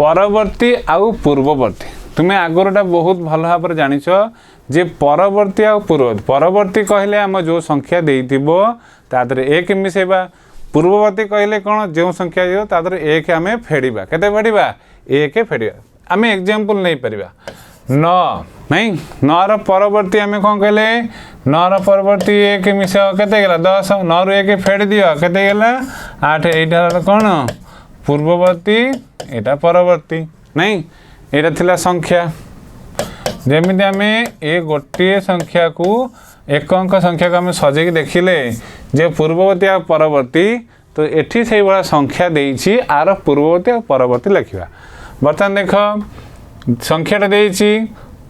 परवर्ती आउ पूर्ववर्ती तुम्हें आगरटा बहुत भल भाव जानिछ जे परवर्ती आ पूर्ववर्ती परवर्ती कहले आम जो संख्या देइथिबो तादरे एक मिसेबा पूर्ववर्ती कहले कौन जो संख्या दियो तादरे एक आमे फेडिबा केते फेडिबा एक फेडिबा आमे एग्जांपल नहीं परिबा 9 नहीं 9 रो परवर्ती आमे कोन कहले 9 रो परवर्ती एक मिसे केते गेला 10 9 रो एक फेड दियो केते गेला 8 एटा कौन पूर्ववर्ती एटा परवर्ती नहीं एटा थिला संख्या जेमिति आमे ए गोटे संख्या को एक अंक संख्या को आम सजेक देखिले जे पूर्ववर्ती आ परवर्ती तो एठी से बड़ा संख्या देइछि आर पूर्ववर्ती आ परवर्ती लिखा बर्तमान देख संख्याटा देइछि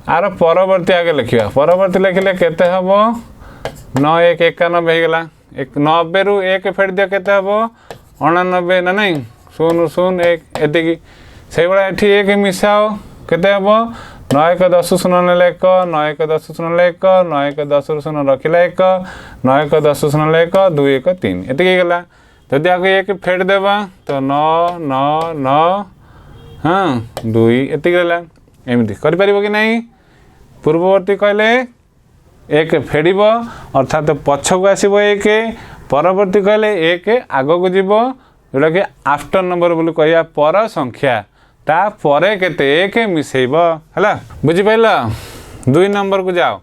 आर परवर्ती आगे लिखा परवर्ती लिखिले केते हबो 9 1 91 हेगला 90 रु 1 फेड दियो केते हबो 89 ना नहीं 0 0 1 एतिकी से बड़ा एठी एक मिसाओ केते हबो 9 1 10 0 नेले 1 9 1 10 0 नेले 1 9 1 10 0 रखिला 1 9 1 10 0 नेले 1 2 1 3 एतिकी गेला जदि आगे एक फेड देबा तो 9 9 9 हां 2 एतिकी गेला एमिति करि परिबो कि नहीं पूर्ववर्ती कहले एक फेडिबो अर्थात पछको आसीबो एक परवर्ती कहले एक आगो को जीवो जोटा कि आफ्टर नंबर बोली कहया पर संख्या ता परे केते एक मिसेइबो हला बुझी पाइला 2 नंबर को जाओ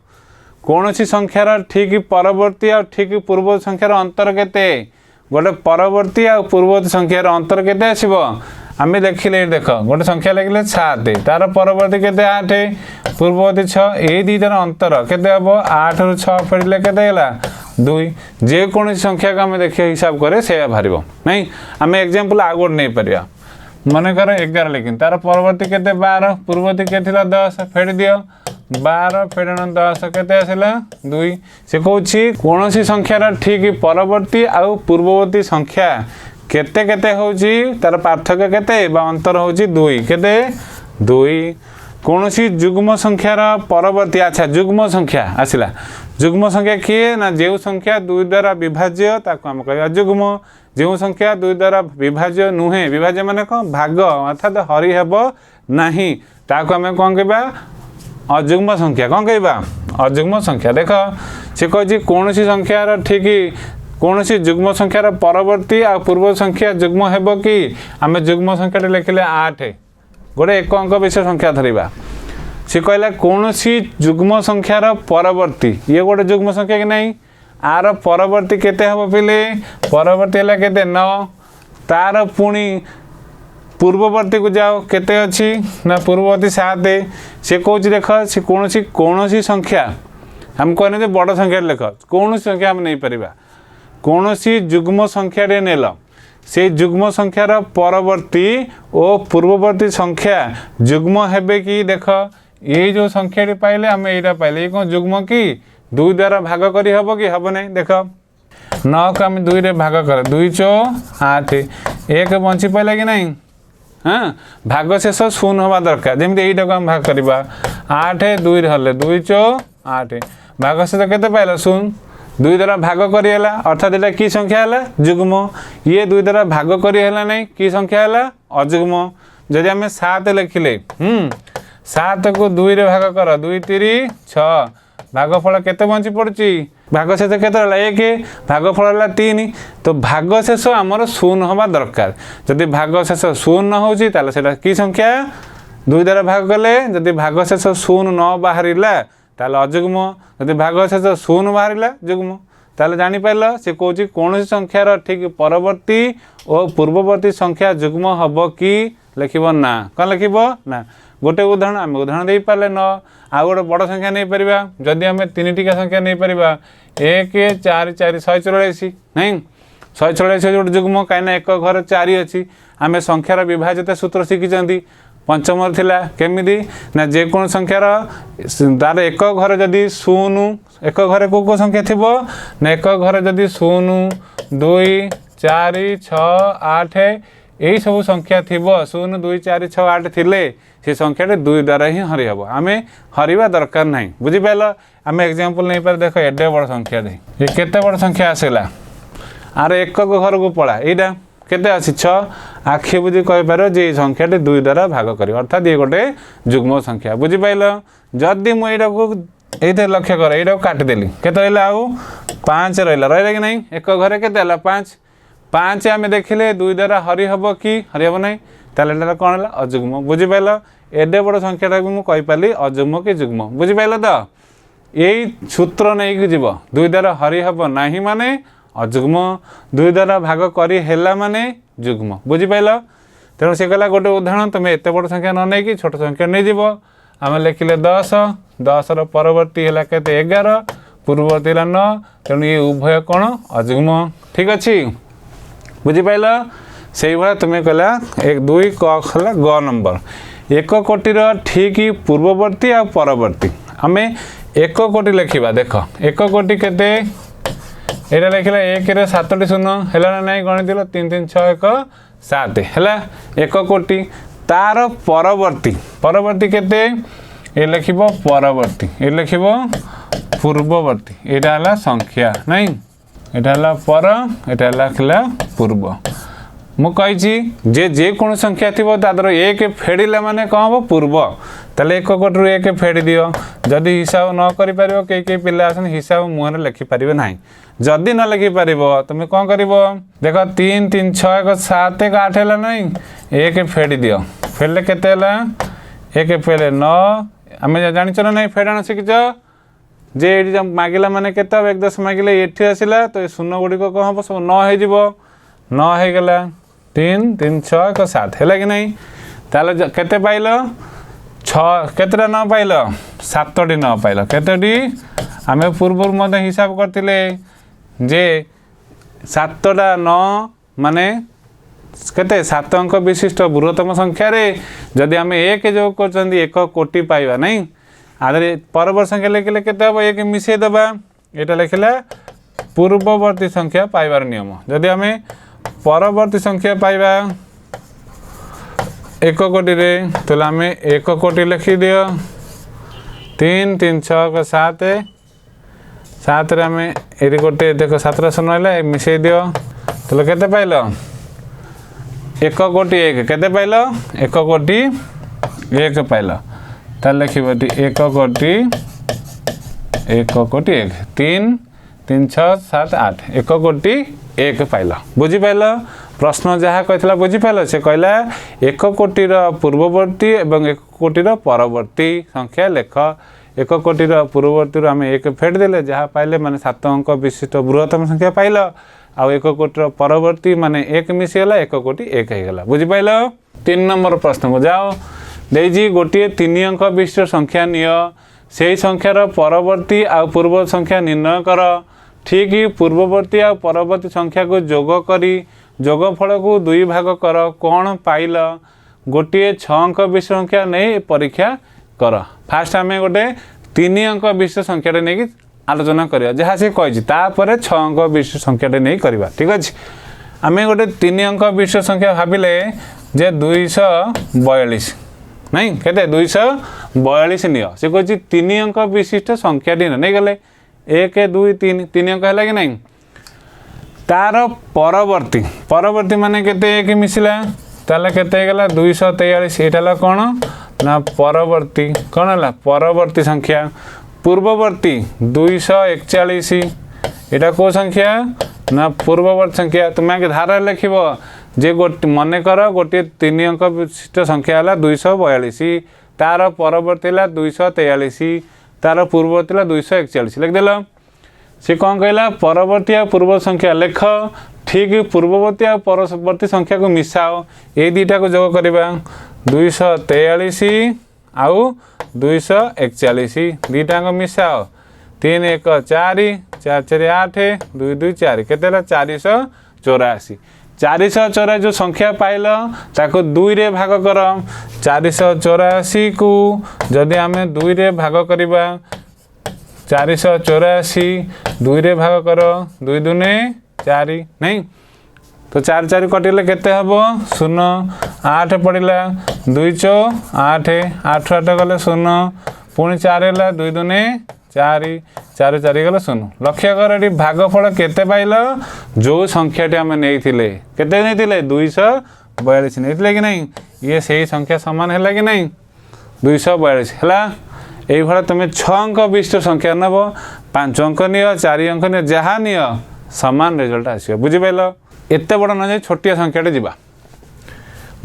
कौन सी संख्यार ठीक परवर्ती आ ठीक पूर्व संख्यार अंतर केते गोटे परवर्ती आ पूर्ववर्ती संख्यार अंतर केते आसीबो आमे देखिले देख गोटे संख्या लिखले 7 तार परवर्ती केते 8 पूर्ववर्ती 6 ए दीटार अंतर केते हबो 8 रु 6 फेडिले केते गेला 2 जे कौन सी संख्या को आमे देखि हिसाब करे से भारिबो नहीं आमे एग्जांपल आगोड नै परिया मन कर 11 लेकिन तार परवर्ती केते 12 पूर्ववर्ती केथिला 10 फेड दियो 12 फेडन 10 केते आसिला 2 से कहूछि कौन सी संख्यार ठीक परवर्ती आ पूर्ववर्ती संख्या केते केते होउछि तार पार्थक्य केते बा अंतर होउछि 2 केते 2 कौन सी जुग्म संख्यार परवर्ती अच्छा जुग्म संख्या आसिला जुग्म संख्या किए ना जे संख्या 2 द्वारा विभाज्य ताको हम कहया जुग्म जो संख्या 2 द्वारा विभाज्य नुहे विभाज्य माने कौन भाग अर्थात हरि हेबो नाही ताको हमें कौन कहबा अजुग्म संख्या कौन कहबा अजुग्म संख्या देख से कहछि कौन सी संख्यार ठीक कौन सी जुग्म संख्यार परवर्ती आ पूर्व संख्या जुग्म हेबो कि आमे जुग्म संख्या लिखिले 8 गोटे एक अंक विषय संख्या धरिबा से कहला कौन सी जुग्म संख्यार परवर्ती ये गोटे जुग्म संख्या कि नहीं आर परवर्ती केते हबो पिले परवर्ती हला केते 9 तार पुणी पूर्ववर्ती को जाओ केते अछि ना पूर्ववर्ती 7 से कहूछ देख से कौन सी संख्या हम कहने जे बड़ संख्या लिख कौन सी संख्या हम नहीं परिबा कौन सी जुग्म संख्या रे नेल से जुग्म संख्यार परवर्ती और पूर्ववर्ती संख्या जुग्म हेबे कि देख ये जो संख्या रे पाइले हम एटा पाइले ये कोन जुग्म की 2 द्वारा भाग करी हबो कि हबो नहीं देख 9 को हम 2 रे भाग कर 2 चो 8 एक बंची पाइला कि नहीं हां भाग शेष शून्य होबा दरकार जेमते एटा को हम भाग करबा 8 2 रे हले 2 चो 8 भाग शेष केते पाइला शून्य 2 द्वारा भाग करी हला अर्थात एटा की संख्या हला जुग्म ये 2 द्वारा भाग करी हला नहीं की संख्या हला अजुग्म जदि हम 7 लिखिले 7 को 2 रे भाग कर 2 3 6 भागफल केते बंची पड़ची भाग शेष केते हला 1 भागफल हला 3 तो भाग शेष हमर शून्य होबा दरकार जदि भाग शेष शून्य होउची ताले सेटा की संख्या 2 द्वारा भाग कले जदि भाग शेष शून्य न बाहरिला ताले अजुग्म जदि भाग शेष शून्य बाहरिला जुग्म ताले जानि पाइला से कहूची कोनोसी संख्यार ठीक परवर्ती और पूर्ववर्ती संख्या जुग्म हबो कि लिखिबो ना कोन लिखिबो ना गोटे उदाहरण आम उदाहरण दे पारे 9 आ गोटे बड़ संख्या नहीं परिबा जदि आम 3 टिका संख्या नहीं परिबा 1 4 4 144 नहीं 144 गोटे जुग्म कहीं एक घर 4 अच्छी आम संख्यार विभाजित सूत्र शिखी पंचम थिला केमिदी ना जे कोन संख्यार तार एक घर जदि शून्य एक घर को संख्या थिबो ना एक घर जदि शून्य 2 4 6 8 यही सब संख्या थिबो 0 2 4 6 8 थिले से संख्या 2 द्वारा ही हरि हबो आमे हरिबा दरकार नहीं बुझी पाइलो आमे एग्जांपल नहीं पर देखो एडे बड़ संख्या दे ये केते बड़ संख्या आसेला आर एक घर को पळा एटा केते आसी 6 आखि बुझी कहि पारो जे संख्याटी 2 द्वारा भाग करी अर्थात ये गोटे युग्म संख्या बुझी पाइलो जदी मु एटा को एते लक्ष्य कर एटा काट देली केते रहला आउ 5 रहला कि नहीं एक घरे केते हला 5 5 आमे देखिले 2 द्वारा हरि हबो कि हरि हबो नहीं ताले एटा कोन हला अयुग्म बुझी पाइलो एडे बड़ संख्याटा को मु कहि पाली अयुग्म कि युग्म बुझी पाइलो त यही सूत्र नहीं कि जीव 2 द्वारा हरि हबो नाही माने अयुग्म 2 द्वारा भाग करी हेला माने युग्म बुझी पाइलो तेणु से कहला गोटे उदाहरण तुम एत बड़ संख्या न नहीं कि छोट संख्या नहीं जीव आम लिखिले 10 10 रो परवर्ती है केते 11 पूर्ववर्ती 9 तेणु ये उभय कौन अयुग्म ठीक अच्छे बुझी पाइल से भाया तुम्हें कहला 1 2 क खला ग नंबर 1 कोटीर ठीक पूर्ववर्ती आ परवर्ती आम 1 कोटी लिखा देख 1 कोटी केते एटा लिखला 1 रे 7टी शून्य हैला ना नहीं गणित 3 3 6 1 7 हैला 1 कोटी तार परवर्ती परवर्ती केते ए लिखिबो परवर्ती ए लिखिबो पूर्ववर्ती एटा हला संख्या नहीं एटा हला पर एटा लिखला पूर्व मु कहिछि जे कोन संख्या थिबो तादर 1 फेडिला माने कहबो पूर्व ताले 1 कोटरु 1 फेडी दियो जदी हिसाब न करि परिबो के पिला आसन हिसाब मुहर लिखि परिबे नाही जदी न लिखि परिबो तुमे कोन करिवो देखो 3 3 6 1 7 1 8 हला नहीं 1 फेडी दियो फेडले केते हला 1 फेडले 9 आमे जानिछ ना नहीं फेडान सिकिछ जे एडी मागिला माने केते 1 10 मागिले एठी आसिला तो शून्य गुडी को कहबो सब 9 हे जिवो 9 हे गेला 3 3 6 1 7 हैला कि नहीं ताले केते पाइलो 6 केतेटा न पाइलो 7टी न पाइलो केतेटी आमे पूर्व मध्ये हिसाब करथिले जे 7टा 9 माने केते 7 अंक विशिष्ट बृहत्तम संख्या रे जदी आमे 1 जोग करचंदी 1 कोटी पाइबा नहीं आदरे परवर्ती संख्या लिखले केते हो 1 मिसे दबा एटा लिखले पूर्ववर्ती संख्या पाइबार नियम जदी आमे परवर्ती संख्या पाइबा 1 कोटी रे तो आम 1 कोटी लिखि दियो 3 3 6 7 7 रे आम ए गोटे देख 7 शून्य है मिसे दियो तो केते पाइल 1 कोटी 1 केते पाइल 1 कोटी 1 पाइल तार लिखिबो 1 कोटी 1 कोटी 1 3 3 6 7 8 1 कोटी 1 पाइल बुझी पाइल प्रश्न जहाँ कहला बुझी पाइल से कहला 1 कोटीर पूर्ववर्ती एवं 1 कोटीर परवर्ती संख्या लेख 1 कोटीर पूर्ववर्ती आम 1 फेड देले जहाँ पाइले माने 7 अंक विशिष्ट बृहत्तम संख्या पाइल आउ 1 कोटीर परवर्ती माने 1 मिसीगला 1 कोटी 1 हेगला बुझी पाइल 3 नंबर प्रश्न को जाओ देजी गोटे 3 अंक विशिष्ट संख्या नियो से संख्यार परवर्ती आ पूर्व संख्या निर्णय कर ठीक पूर्ववर्ती आ परवर्ती संख्या को जोग करी जोगफल को 2 भाग कर कौन पाइल गोटे 6 अंक विशिष्ट संख्या नहीं परीक्षा कर फास्ट आम गोटे 3 अंक विशिष्ट संख्या नहीं आलोचना करिया जहाँ से कही 6 अंक विशिष्ट संख्या नहीं करवा ठीक अच्छे आम गोटे 3 अंक विशिष्ट संख्या भाविले जे 242 नहीं केते 242 नियो से कह 3 अंक विशिष्ट संख्या नहीं गले 1 2 3 3 अंक है कि नहीं तार परवर्ती परवर्ती माने केते 1 मिसिला ताले केते गला 243 एटाला कोन ना परवर्ती कोन हला परवर्ती संख्या पूर्ववर्ती 241 एटा को संख्या ना पूर्ववर्ती संख्या तुम आगे धारा लिखिबो जे गोटे मन कर गोटे 3 अंक विशिष्ट संख्या हला 242 तार परवर्ती हला 243 तार पूर्ववर्ती हला 241 लिख देला से कौन कहला परवर्ती आ पूर्व संख्या लेख ठीक पूर्ववर्ती आ परवर्ती संख्या को मिसाओ ए दुटा को जोग करबा 243 आउ 241 दुटा को मिसाओ 3 1 4 4 4 8 2 2 4 केतेला 484 484 जो संख्या पाइल ताको 2 रे भाग कर 484 को जदि आमे 2 रे भाग करबा 484 2 रे भाग कर 2 दूने 4 नहीं तो 4 4 कटिले केते हबो 0 8 पड़िला 2 चो 8 8 8 गले 0 पुणी 4 हैला 2 दूने 4 4 4 गला 0 लक्ष्य कर एटी भागफल केते पाइल जो संख्याटी आम नहीं केते नहीं 242 नहीं कि नहीं ये सही संख्या समान है कि नहीं 242 है ये तुम 6 अंक विशिष्ट संख्या नब 5 अंक नियो 4 अंक नियो जहाँ नियो समान रिजल्ट आस बुझिपाल एत बड़ न जाए छोटिया संख्याटे जावा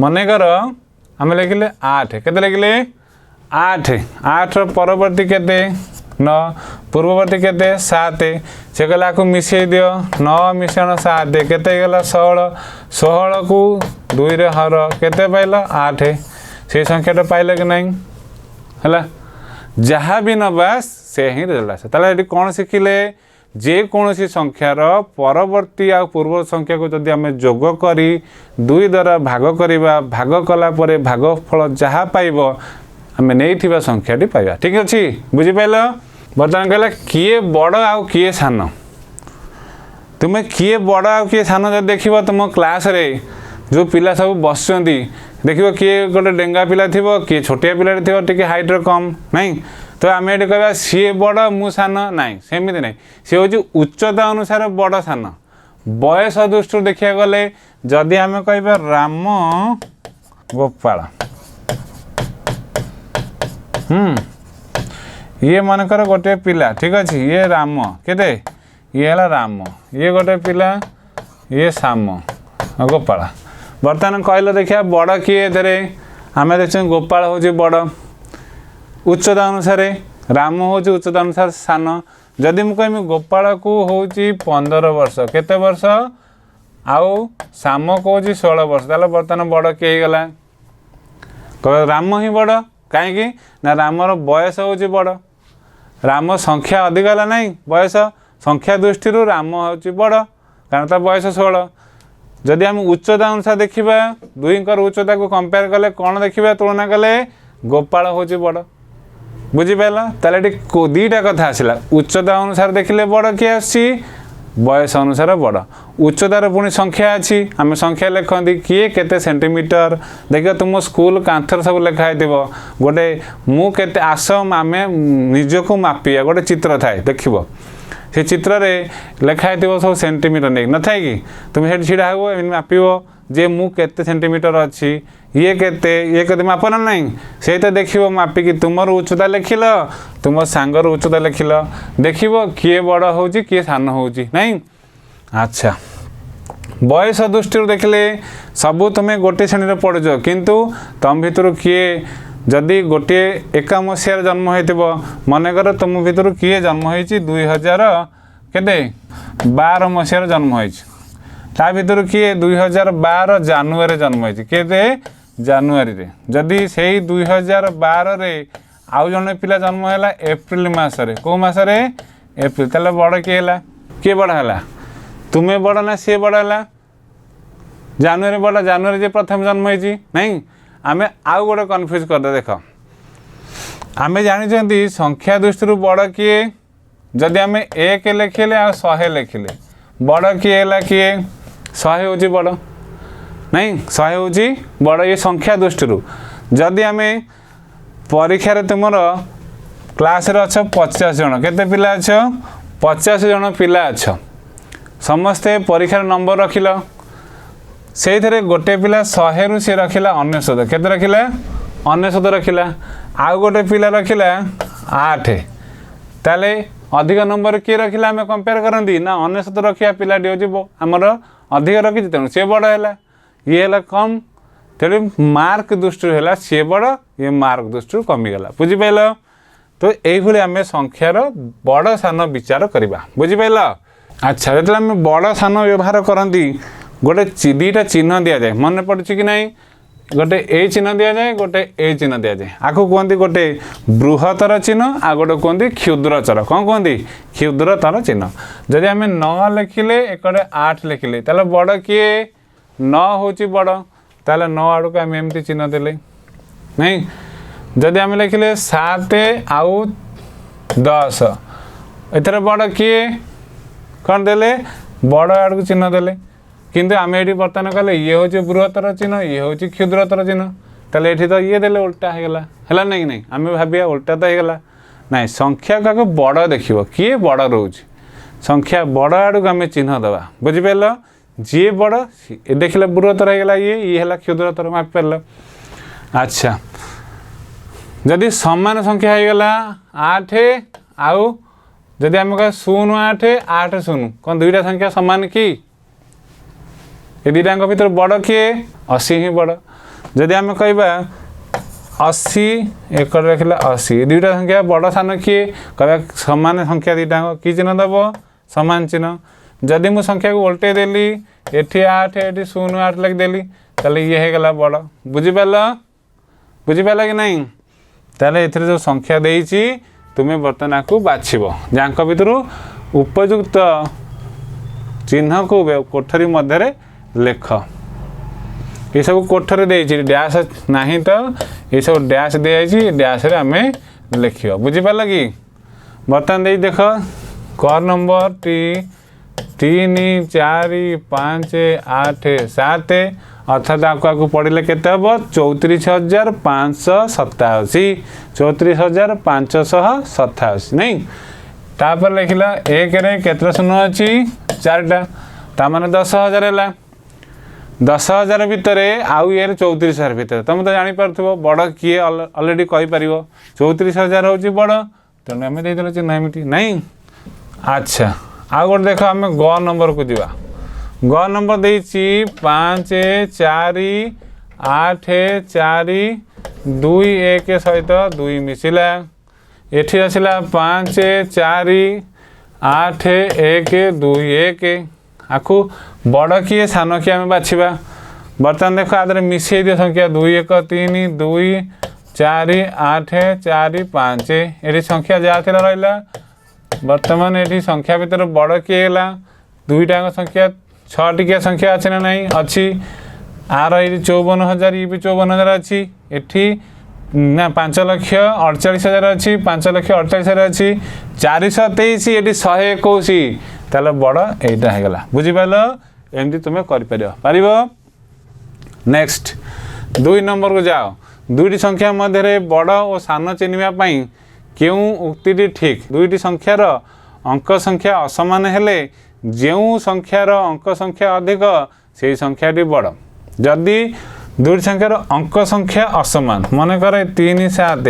मनकर आम लिखिले 8 केते लिखिले 8 8 परवर्ती केते 9 पूर्ववर्ती केते 7 से कहला को मिसई दियो 9 मिश्रण 7 केते गला 16 16 को 2 रे हर केते पाइल 8 से संख्याटा पाइल कि नहीं है जहाँ भी नबास से ही रिजल्ट आसे ताले कौन शिखिले जेकोसी संख्यार परवर्ती आ पूर्व संख्या को जदि आम जोग करी 2 द्वारा भाग करवा भाग कला परे भागफल जहाँ पाइब आम नहीं संख्याटी पाइबा ठीक अच्छे बुझिपाल बर्तमान कहला किए बड़ आउ किए सान तुम्हें किए बड़ आउ किए सान जब देख तुम क्लास रे जो पिला सब बस देख किए गोटे डेंगा पिला थी किए छोटिया पिला थी हाइट्र कम नहीं तो आम ये कह सी बड़ मु सान ना सेमती ना सी हूँ उच्चता अनुसार बड़ सान बयस दृष्टि देखा गले जदि आम कह राम गोपाल ये मनकर गोटे पिला ठीक अच्छे ये राम केते ये है राम ये गोटे पिला ये श्याम गोपाल बर्तमान कहल देखिए बड़ किए आम देख गोपाल हूँ बड़ उच्चता अनुसार राम हूँ उच्चता अनुसार सान जदि मुझे कहमी गोपाल को हूँ 15 वर्ष केते वर्ष आउ श्याम को 16 वर्ष ताले बर्तमान बड़ किए गला कह राम ही बड़ कहीं ना रामर बयस हूँ बड़ राम संख्या अधिक है ना बयस संख्या दृष्टि राम हूँ बड़ कारण तार बयस 16 जदि आम उच्चता अनुसार देखा दुईकर उच्चता को कंपेयर कले कौन देखा तुलना कले गोपाल हूँ बड़ बुझिपाल ताले दीटा कथा आसला उच्चता अनुसार देखिले बड़ किए आसी बयस अनुसार बड़ उच्चतार पुणी संख्या अच्छी आम संख्या लिखती किए केते सेंटीमीटर देख तुम स्कूल कांथर सब लिखाई गोटे मुझे आस आम निजक मापिया गोटे चित्र थाए देख से चित्र रे लिखाई सब सेंटीमीटर नहीं न था कि तुम से ढड़ा हो मापिब जे मु केते सेंटीमीटर अच्छी ये केते माप ना नहीं से तो देख मापिकी तुम उच्चता लिखिल तुम सांगर उच्चता लिखिल देख किए बड़ हो किए सान हो नहीं अच्छा बयस दृष्टि देखिले सबू तुम्हें गोटे श्रेणी पढ़ुच किंतु तुम भितर किए जदि गोटे 1 मसीह जन्म हो मनकर तुम भितर किए जन्म हो 2000 केते 12 मसीह जन्म हो ता भितर किए 2012 जानुआरी जन्म हो केते जानुआरी रे जदि से 2012 रे आउ जने पिला जन्म है एप्रिल मसरे कौ मसरे एप्रिल ताले बड़ किए बड़ है तुम्हें बड़ ना सी बड़ है जानुआरी बड़ जानुआरी जे प्रथम जन्म हो नहीं आम आउ गोटे कन्फ्यूज कर देख आम जानी संख्या दृष्टि बड़ किए जदि आम 1 लिखिले आ 100 लिखिले बड़ किए है किए 100 हूँ बड़ नहीं 100 हूँ बड़ ये संख्या दृष्टि जदि आम परीक्षा तुम क्लास रे अच्छ 50 जन केते पिला अच्छ 50 जन पिला अच्छ समस्ते परीक्षार नंबर रखिल से गोटे पिला 100 रु सी रखिला 99 केते रखिला 99 रखिला आउ गोटे पिला रखिला 8 ताले अधिक नंबर किए रखिला आम कंपेयर करती ना 99 रखिया पिलाटी हो आमर अधिक रखी तेणु सी बड़ है ये है कम तेणु मार्क दृष्टि है सी बड़ ये मार्क दृष्टि कमिगला बुझिपाल तो यही आम संख्यार बड़ सान विचार करवा बुझिपाल अच्छा जो आम बड़ सान व्यवहार करती गोटे 2टा चिन्ह दि जाए मन पड़े कि नहीं गोटे ए चिन्ह दि जाए गोटे ए चिन्ह दि जाए आपको कहते गोटे बृहतर चिन्ह आ गोटे कहते क्षुद्रचर कौन कहते क्षुद्रतर चिन्ह जदि आम 9 लिखिले एकड़े 8 लिखिले ताले बड़ किए 9 हूँ बड़ ताले 9 आड़ को आम एमती चिन्ह देले नहीं जदि आम लिखिले 7 आउ 10 एथरे बड़ किए कौन देले बड़ आड़ को चिन्ह देले किंतु आम ये बर्तमान कले ये हूँ बृहत्तर चिन्ह ये हूँ क्षुद्रतर चिन्ह ताले ये तो ये देले उल्टा होगला है ना कि नहीं आम भाविया उल्टा तो होगला ना संख्या को बड़ देखिए किए बड़ रोच संख्या बड़ आड़ को आम चिन्ह दबा बुझिपार जी बड़ देखिए बृहत्तर होगा ये है क्षुद्रतर मापिपार। अच्छा जदि समान संख्या होगला 8 आउ जदि आम कह 0 8 8 0 कौन दुईटा संख्या समान कि ये दुईटा भर बड़ किए 80 ही बड़। जदि आम कह 80 एक रखला 80 दुईटा संख्या बड़ सान किए कह समान संख्या दुईटा कि चिन्ह दब समान चिन्ह। जदि मु संख्या को उल्टे देली एठी 8 एठी 0 8 लिखिदेली ताले ये होगला बड़ बुझिपार कि नहीं। ताले एथिरे जो संख्या देइछि तुम्हें बर्तमान को बाछिब जांक भर उपयुक्त चिन्ह को कोठरी मध्य लेख ये सब कोठरी देइछि डैश नहीं तो ये सब डैश दिखाई डैश रे आमे लिखियो बुझिपार कि बर्तमान दे देख क नंबर टी 3 4 5 8 7 अर्थात आपको पढ़ले के 34,587 34,587 नहीं तापर लिखला एक रे केतरा शून्य अच्छी 4टा तामाने 10,000 है 10,000 भितर आउ ये 34,000 भितर तुम तो जापर बड़ किए अलरेडी कहीपर 34,000 हूँ बड़ तेणु आम दे चिन्ह एमती नहीं। अच्छा आउ गोटे देख आम ग नंबर को जीवा ग नंबर देइछि 5 4 8 4 2 1 सहित 2 मिसिला एठी आसिला 5 4 8 1 2 1 आखु बड़ किए सान किए आम बाछिबा बर्तमान देख आदर मिसई दियो संख्या 2 1 3 2 4 8 4 5 ये संख्या जहाँ थी रहा बर्तमान ये संख्या भितर बड़ किए गला दुईटा संख्या 6 टिकिया संख्या अच्छी ना नहीं अच्छी आर ये 54,000 ये भी 54,000 अच्छी एठी ना 5,48,000 अच्छी 5,48,000 अच्छी 423 ये 121 ताल बड़ यहीटा होगला बुझिपार एमती तुम्हें कर नेक्स्ट 2 नंबर को जाओ दुईटी संख्या मध्य बड़ और सान चिन्हवाई क्यों उक्ति ठीक दुईटी संख्यार अंक संख्या असमान हेले जो संख्यार अंक संख्या अधिक से संख्याटी बड़ जदि दुईटी संख्यार अंक संख्या असमान मनकर 3 7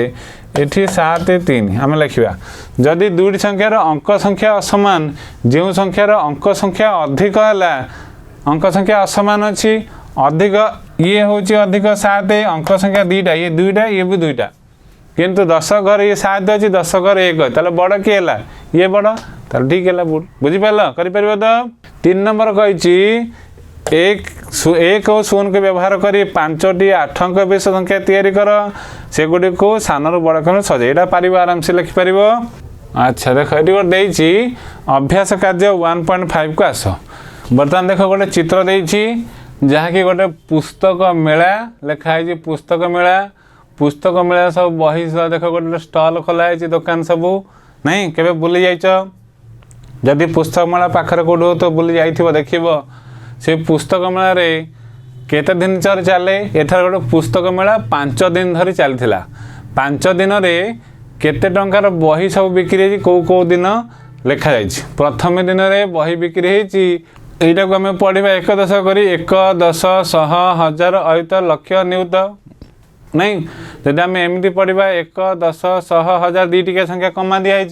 एठी 7 3 आम लिखा जदि दुईटी संख्यार अंक संख्या असमान जो संख्यार अंक संख्या अधिक है अंक संख्या असमान अच्छी अधिक ये हूँ अधिक 7 अंक संख्या 2टा ये 2टा ये भी 2टा किंतु 10 घर ये 7 अच्छी 10 घर 1 ताले बड़ किए है ये बड़ ताले ठीक है बुझिपार कर तो 3 नंबर कही एक और 0 को व्यवहार कर 5टी 8 अंक विशिष्ट संख्या तैयारी कर से गुड़ी को सानर बड़ कर सजे यहाँ पार आराम से लिखिपर। अच्छा देख ये अभ्यास कार्य 1.5 को आस बर्तमान देख गोटे चित्र देती जहाँकि गोटे पुस्तक मेला लिखाई पुस्तक मेला सब बही देख गोटे स्टल खोलाई दुकान सबू नहीं केवे बुली जाइच जदि पुस्तक मेला पाखरे कौट हो तो बुली जाइथिबो देखिबो से पुस्तक मेला रे केते दिन चले एथर गोटे पुस्तक मेला 5 दिन धरी चलथिला 5 दिन रे केते टंकार बही सब बिक्री कौ दिन लिखा जाइछि प्रथम दिन रे बही बिक्री होइछि एटा को हमें पढ़ा 1 10 करी 1 10 100 1000 अयुत लक्ष नियुत नहीं जदि आम एमती पढ़ा 1 10 100 1000 2 संख्या कमा दिखाई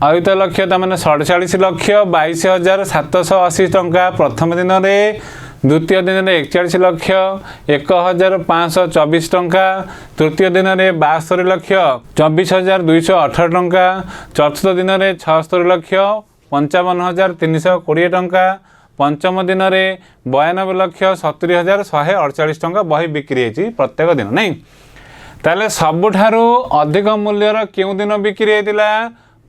अयुत लक्ष तमाने 47 लक्ष 22,780 टंका प्रथम दिन में द्वितीय दिन में 41 लक्ष 1,524 टंका तृतीय दिन में 72 लक्ष 24,218 टंका चतुर्थ दिन में 76 लक्ष 55,320 टंका पंचम दिन में 92 लक्ष 70,148 टंका बही बिक्री होती प्रत्येक दिन नहीं ताले सबुठारु अधिक मूल्यर क्यों दिन बिक्री होता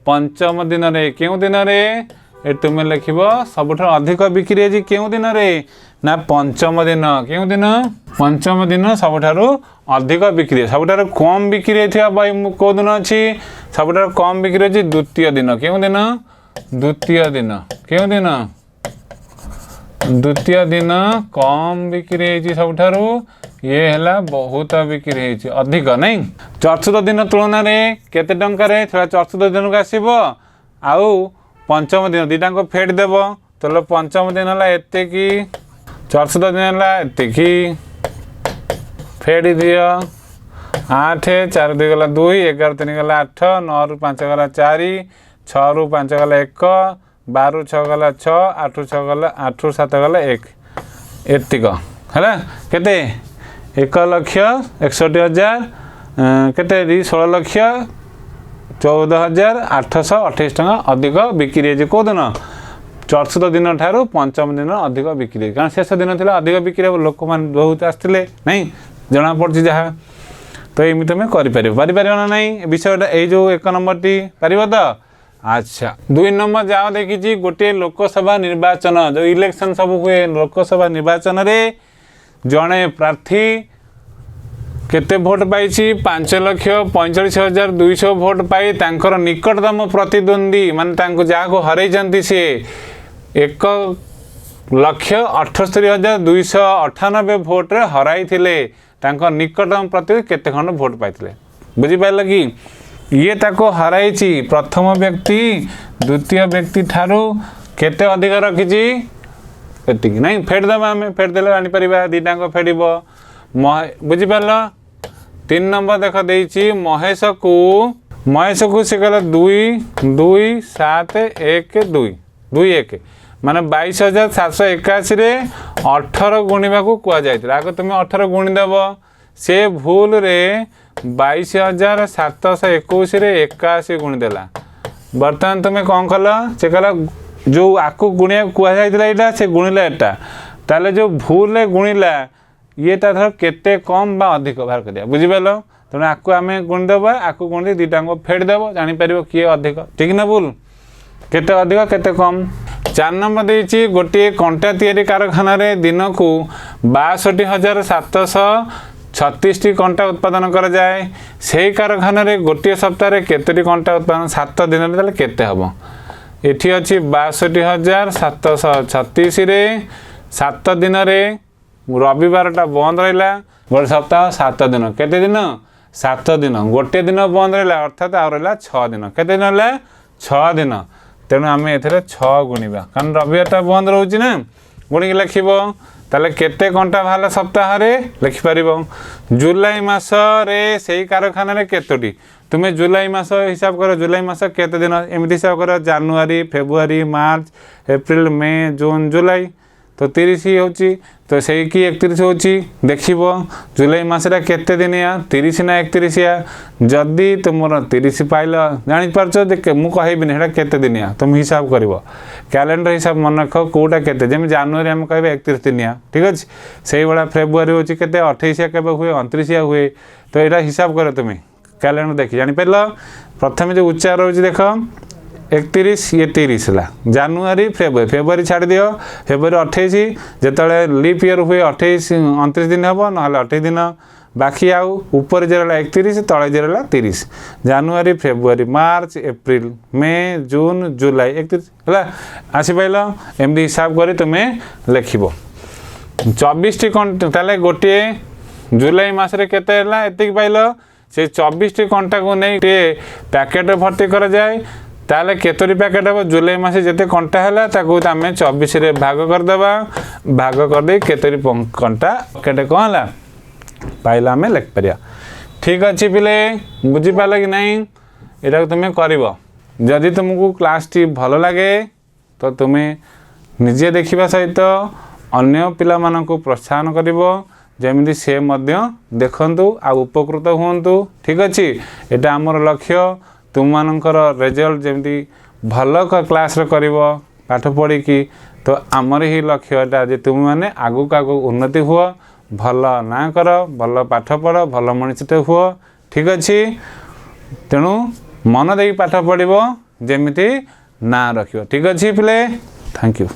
पंचम दिन में क्यों दिन में तुम्हें लिख सबुठ अधिक बिक्री होती क्यों दिन में ना पंचम दिन क्यों दिन पंचम दिन सबुठारु अधिक बिक्री सबुठारु कम बिक्री होता बही कौ दिन अच्छी सबुठारु कम बिक्री होती द्वितीय दिन क्यों दिन द्वितीय दिन क्यों दिन द्वितीय दिन कम बिक्री होती सबुठारु ये है बहुत बिक्री होती अधिक नहीं 64 दिन तुलन में केते टंकार 64 दिन को आसब आउ पंचम दिन दीटा को फेट देव चलो पंचम दिन है एत कि 64 दिन है एत कि फेट दियो 8 4 2 गला 2 11 3 गला 8 9 रु 5 गला 4 6 रु 5 गला 1 12 रु 6 गला 6 8 रु 6 गला 8 रु 7 गला 1 एतिक है केते 1,61,000 केते 16,14,828 टका अधिक बिक्री है कौ दिन 64 दिन ठारू पंचम दिन अधिक बिक्री कारण शेष दिन थी अधिक बिक्री हम लोक मैंने बहुत आसते नहीं जना पड़ी जहाँ तो एमती तुम कर ना नहीं विषयटा ये 1 नंबर टी पार तो अच्छा 2 नंबर जाओ देखी गोटे लोकसभा निर्वाचन जो इलेक्शन सब हुए लोकसभा निर्वाचन रे जड़े प्रार्थी केते भोट पाई 5,45,200 भोट पाई तांकर निकटतम प्रतिद्वंदी माने जहाँ को हरई सी 1,78,298 भोट रे हराई थिले तांकर निकटतम प्रतिद्वंदी केते खंड भोट पाइथिले बुझिपाइल कि ये ताको हराई प्रथम व्यक्ति द्वितीय व्यक्ति ठारू केते अधिक रखी एतिक नहीं फेटदेवा आम फेटदेले जापर दीटा को फेट बुझिपार 3 नंबर देख देती महेश को सी कहला 2 2 7 1 2 2 1 माने 22,781 रे 18 गुणिबा को कुआ जाइतिला आगे तुम 18 गुणिदेव से भूल रे 22,721 रे 81 गुणिदेला बर्तमान तुम्हें कौन कल से कहला जो आकु गुणिया कुआ जाइतिला एटा से गुणिला एटा ताले जो भूल रे गुणिला ये तार केते कम बा अधिक बाहर कर बुझिपाल तेणु आकु आम गुणिदेवा आकु गुणी दीटा को फेटदेव जापर किए अधिक ठीक ना भूल केते अधिक केते कम 4 नंबर देती गोटे कंटा तैयारी कारखाना दिन को 62,736 कंटा उत्पादन कर जाए से कारखाना गोटे सप्ताह केतोटी कंटा उत्पादन 7 दिन केते हम एठी अच्छी 62,736 रे 7 दिन रविवार टा बंद रहा गोटे सप्ताह 7 दिन केते दिन 7 दिन गोटे दिन बंद रहा अर्थात आ रहा 6 दिन केते दिन है 6 दिन तेणु आम ए 6 गुणवा कारण रविवार टा बंद रोचे ना गुणिक लिखब ताले केते घंटा बाहर सप्ताह लिखिपर जुलाई मास रे से कारखाना केतोटी तुम्हें जुलाई मास हिसाब कर जुलाई मास केते दिन एमती हिसाब कर जनवरी फेब्रुआरी मार्च एप्रिल मे जून जुलाई तो 30 ही होची तो से कि 31 होची देखिबो जुलाई मासरा केते दिन या 30 ना 31 या जदी तुमर 30 पाइल जानि परछ देख मु कहबिनी हेडा केते दिन या तुम हिसाब करबो कैलेंडर हिसाब मन रख कोटा केते जेम जनवरी हम कहबे 31 दिन या ठीक अछि सेही बडा फेब्रुआरी होची केते 28 या केबे हुए 29 या हुए तो एडा हिसाब कर तुम कैलेंडर देखि जानि परल प्रथम जो उच्चार होची देखो 31 ये 30 है जनवरी फेब्रुआरी छाड़ दियो फेब्रुआरी 28 जिते लीप ईयर हुए 29 दिन हम ना 28 दिन बाकी आउ ऊपर जे 31 तले जे 30 जनवरी फेब्रुआरी मार्च एप्रिल मे जून जुलाई 31 है आसीपाल एमती हिसाब कर तुम्हें लिखब 24 टी कंटा गोटे जुलाई मसरे केते एतिक पाइल से 24 टी कंटा को नहीं पैकेट भर्ती कर जाए ताले केतोरी पैकेट हम जुलाई मास जिते कंटा है आम 24 रे भाग करदेवा भाग करदे केतोरी कंटा पैकेट कौन है पाइल आम लिखिपर ठीक अच्छे पिले बुझीपाल कि नहीं यहाँ तुम्हें कर जदि तुमको क्लास टी भल लगे तो तुम्हें निजे देखा सहित अन्य पिला मानक प्रोत्साहन कर जमी से देखु आ उपकृत हूँ ठीक अच्छे यहाँ आमर लक्ष्य तुम मानकर रिजल्ट जमी भल क्लास कर पाठ पढ़ी तो आमर ही लक्ष्य यहाँ जे तुम मैंने आगू आगू उन्नति हुआ भल ना कर भल पाठ पढ़ भल मनीषटे हुआ ठीक अच्छे तेणु मन दे पाठ पढ़ जमी ना रख ठीक अच्छे पिले थैंक यू।